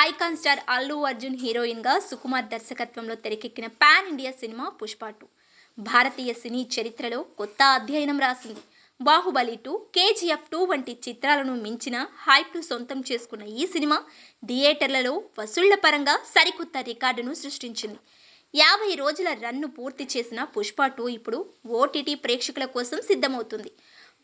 Icon star Allu Arjun హీరోయిన్గా సుకుమార్ దర్శకత్వంలో తెరకెక్కిన పాన్ ఇండియా సినిమా పుష్ప 2 భారతీయ సినీ చరిత్రలో కొత్త అధ్యాయం రాసింది. బాహుబలి 2, కేజీఎఫ్ 2 వంటి చిత్రాలను మించిన హైప్ను సొంతం చేసుకున్న ఈ సినిమా థియేటర్లలో వసూళ్ల పరంగా సరికొత్త రికార్డును సృష్టించింది. 50 రోజుల రన్ను పూర్తి చేసిన పుష్ప 2 ఇప్పుడు ఓటీటీ ప్రేక్షకుల కోసం సిద్ధమవుతుంది.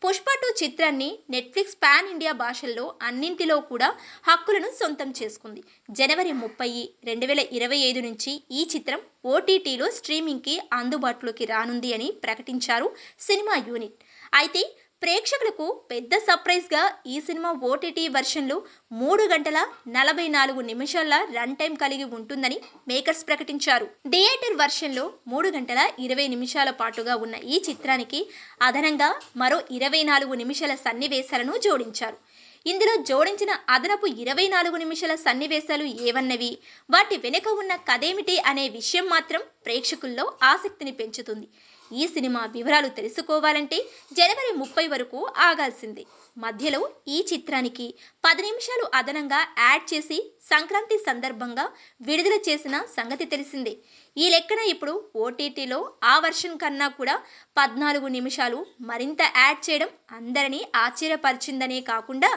పుష్ప 2 చిత్రాన్ని నెట్ఫ్లిక్స్ పాన్ ఇండియా భాషల్లో అన్నింటిలో కూడా హక్కులను సొంతం చేసుకుంది. జనవరి 30, 2025 నుంచి ఈ చిత్రం ఓటీటీలో స్ట్రీమింగ్కి అందుబాటులోకి రానుంది అని ప్రకటించారు సినిమా యూనిట్. అయితే ప్రేక్షకులకు పెద్ద సర్ప్రైజ్గా ఈ సినిమా ఓటీటీ వెర్షన్లో 3 గంటల 44 నిమిషాల రన్ టైం కలిగి ఉంటుందని మేకర్స్ ప్రకటించారు. థియేటర్ వెర్షన్లో 3 గంటల 20 నిమిషాల పాటుగా ఉన్న ఈ చిత్రానికి అదనంగా మరో 24 నిమిషాల సన్నివేశాలను జోడించారు. ఇందులో జోడించిన అదనపు 24 నిమిషాల సన్నివేశాలు ఏవన్నవి, వాటి వెనుక ఉన్న కథేమిటి అనే విషయం మాత్రం ప్రేక్షకుల్లో ఆసక్తిని పెంచుతుంది. ఈ సినిమా వివరాలు తెలుసుకోవాలంటే జనవరి 30 వరకు ఆగాల్సిందే. మధ్యలో ఈ చిత్రానికి 10 నిమిషాలు అదనంగా యాడ్ చేసి సంక్రాంతి సందర్భంగా విడుదల చేసిన సంగతి తెలిసిందే. ఈ లెక్కన ఇప్పుడు ఓటీటీలో ఆ వర్షన్ కన్నా కూడా 14 నిమిషాలు మరింత యాడ్ చేయడం అందరినీ ఆశ్చర్యపరిచిందనే కాకుండా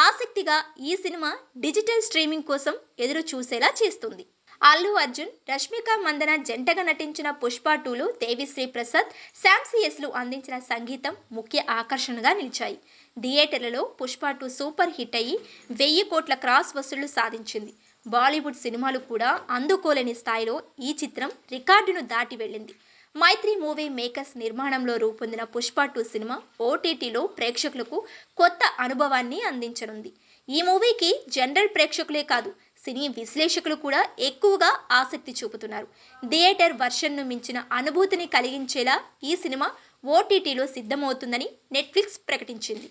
ఆసక్తిగా ఈ సినిమా డిజిటల్ స్ట్రీమింగ్ కోసం ఎదురు చూసేలా చేస్తుంది. అల్లు అర్జున్, రష్మిక మందన జంటగా నటించిన పుష్ప 2లో దేవిశ్రీ ప్రసాద్, శామ్సియస్లు అందించిన సంగీతం ముఖ్య ఆకర్షణగా నిలిచాయి. థియేటర్లలో పుష్ప 2 సూపర్ హిట్ అయ్యి 1000 కోట్ల క్రాస్ వసూళ్లు సాధించింది. బాలీవుడ్ సినిమాలు కూడా అందుకోలేని స్థాయిలో ఈ చిత్రం రికార్డును దాటి వెళ్ళింది. మైత్రి మూవీ మేకర్స్ నిర్మాణంలో రూపొందిన పుష్ప 2 సినిమా ఓటీటీలో ప్రేక్షకులకు కొత్త అనుభవాన్ని అందించనుంది. ఈ మూవీకి జనరల్ ప్రేక్షకులే కాదు, సినీ విశ్లేషకులు కూడా ఎక్కువగా ఆసక్తి చూపుతున్నారు. థియేటర్ వర్షన్ను మించిన అనుభూతిని కలిగించేలా ఈ సినిమా ఓటీటీలో సిద్ధమవుతుందని నెట్ఫ్లిక్స్ ప్రకటించింది.